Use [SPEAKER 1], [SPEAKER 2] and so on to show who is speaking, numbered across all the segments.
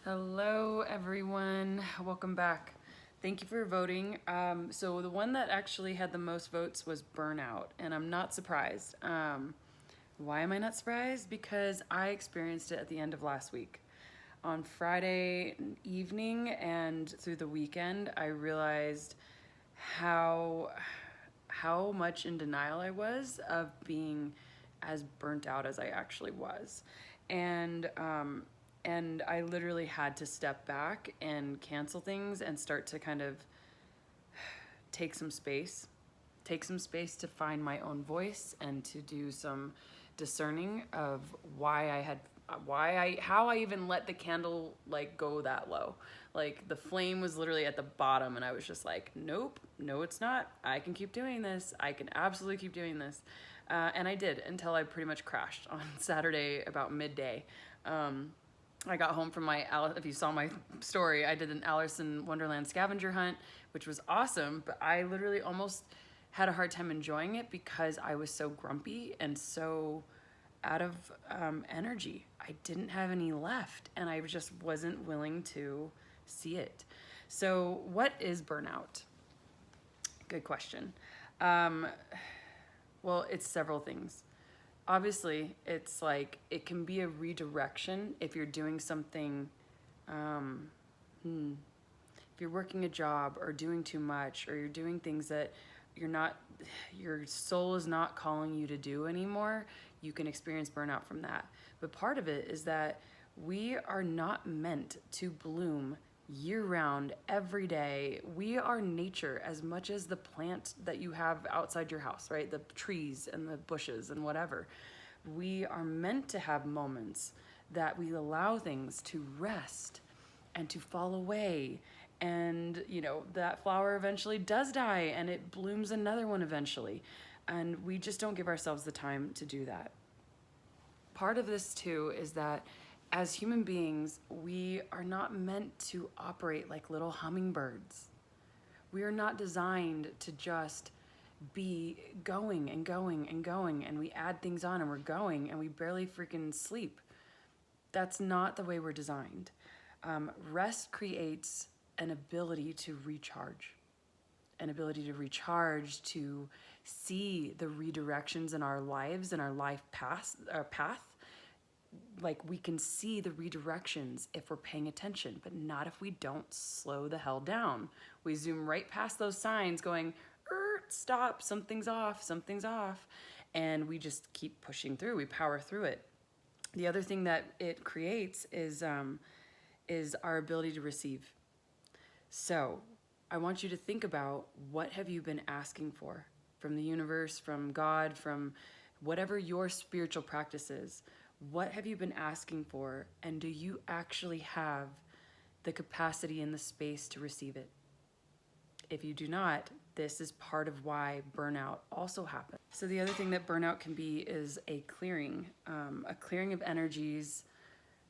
[SPEAKER 1] Hello everyone, welcome back. Thank you for voting. So the one that actually had the most votes was Burnout, and I'm not surprised. Why am I not surprised? Because I experienced it at the end of last week. On Friday evening and through the weekend, I realized how how much in denial I was of being as burnt out as I actually was. And and I literally had to step back and cancel things and start to kind of take some space, take some space to find my own voice and to do some discerning of how I even let the candle like go that low. Like the flame was literally at the bottom and I was just like, nope, no it's not. I can keep doing this. I can absolutely keep doing this. And I did until I pretty much crashed on Saturday about midday. I got home from if you saw my story, I did an Alice in Wonderland scavenger hunt, which was awesome, but I literally almost had a hard time enjoying it because I was so grumpy and so out of energy. I didn't have any left and I just wasn't willing to see it. So what is burnout? Good question. Um, well, it's several things. Obviously, it's like it can be a redirection if you're doing something, um, if you're working a job or doing too much or you're doing things that you're not, your soul is not calling you to do anymore, you can experience burnout from that. But part of it is that we are not meant to bloom year round every day. We are nature as much as the plant that you have outside your house, right? The trees and the bushes and whatever. We are meant to have moments that we allow things to rest and to fall away, and that flower eventually does die and it blooms another one eventually, and we just don't give ourselves the time to do that. Part of this too is that as human beings, we are not meant to operate like little hummingbirds. We are not designed to just be going and going and going, and we add things on and we're going and we barely freaking sleep. That's not the way we're designed. Rest creates an ability to recharge, to see the redirections in our lives and our life path. Like we can see the redirections if we're paying attention, but not if we don't slow the hell down. We zoom right past those signs going, stop, something's off, and we just keep pushing through. We power through it. The other thing that it creates is our ability to receive. So I want you to think about, what have you been asking for from the universe, from God, from whatever your spiritual practice is? What have you been asking for, and do you actually have the capacity and the space to receive it? If you do not, this is part of why burnout also happens. So the other thing that burnout can be is a clearing of energies.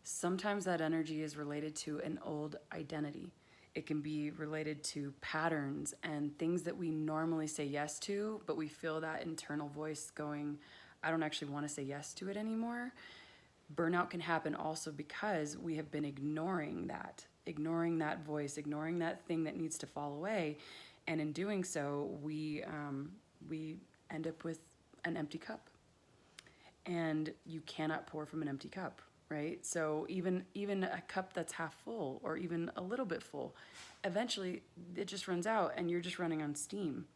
[SPEAKER 1] Sometimes that energy is related to an old identity. It can be related to patterns and things that we normally say yes to, but we feel that internal voice going, I don't actually want to say yes to it anymore. Burnout can happen also because we have been ignoring that voice, ignoring that thing that needs to fall away. And in doing so, we end up with an empty cup. And you cannot pour from an empty cup, right? So even a cup that's half full or even a little bit full, eventually it just runs out and you're just running on steam.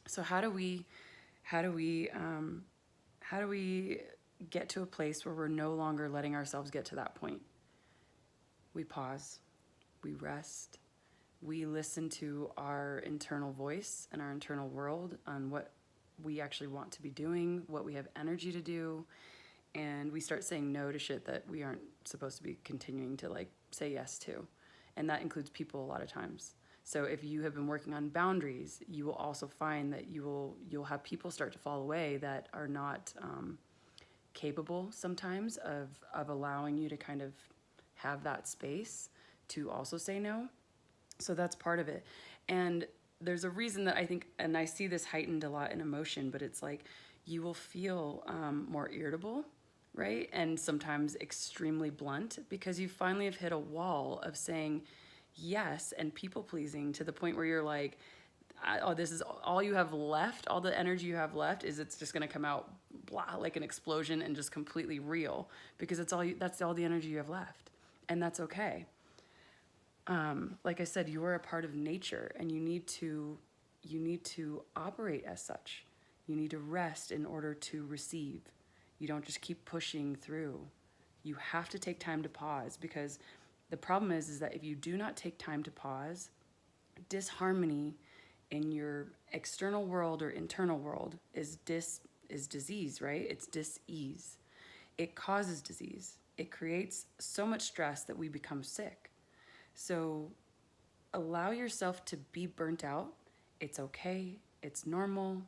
[SPEAKER 1] So how do we get to a place where we're no longer letting ourselves get to that point? We pause, we rest, we listen to our internal voice and our internal world on what we actually want to be doing, what we have energy to do, and we start saying no to shit that we aren't supposed to be continuing to like say yes to. And that includes people a lot of times. So if you have been working on boundaries, you will also find that you'll have people start to fall away that are not capable sometimes of allowing you to kind of have that space to also say no. So that's part of it. And there's a reason that I think, and I see this heightened a lot in emotion, but it's like you will feel more irritable, right? And sometimes extremely blunt, because you finally have hit a wall of saying yes and people pleasing to the point where you're like, oh, this is all you have left, all the energy you have left is it's just going to come out blah, like an explosion and just completely real, because that's all the energy you have left. And that's okay. Like I said, you are a part of nature, and you need to operate as such. You need to rest in order to receive. You don't just keep pushing through. You have to take time to pause, because the problem is that if you do not take time to pause, disharmony in your external world or internal world is disease, right? It's dis-ease. It causes disease. It creates so much stress that we become sick. So allow yourself to be burnt out. It's okay. It's normal.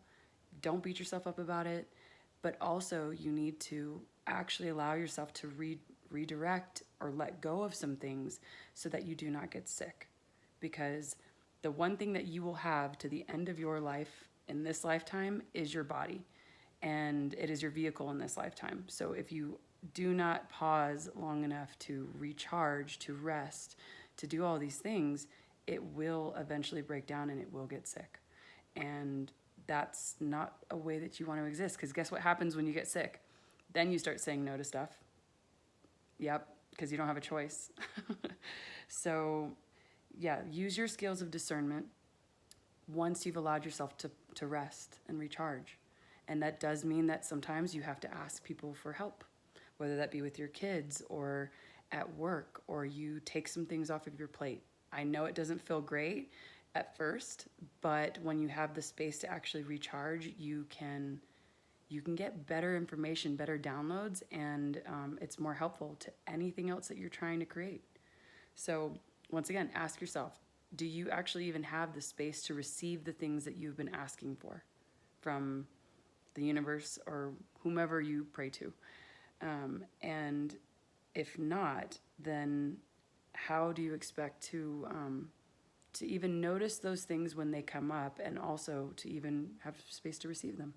[SPEAKER 1] Don't beat yourself up about it. But also, you need to actually allow yourself to redirect or let go of some things so that you do not get sick. Because the one thing that you will have to the end of your life in this lifetime is your body. And it is your vehicle in this lifetime. So if you do not pause long enough to recharge, to rest, to do all these things, it will eventually break down and it will get sick. And that's not a way that you want to exist, because guess what happens when you get sick? Then you start saying no to stuff. Yep, because you don't have a choice. So yeah, use your skills of discernment once you've allowed yourself to rest and recharge. And that does mean that sometimes you have to ask people for help, whether that be with your kids or at work, or you take some things off of your plate. I know it doesn't feel great at first, but when you have the space to actually recharge, you can get better information, better downloads, and it's more helpful to anything else that you're trying to create. So once again, ask yourself, do you actually even have the space to receive the things that you've been asking for from the universe or whomever you pray to? And if not, then how do you expect to even notice those things when they come up, and also to even have space to receive them?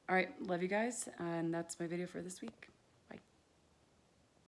[SPEAKER 1] All right, love you guys, and that's my video for this week.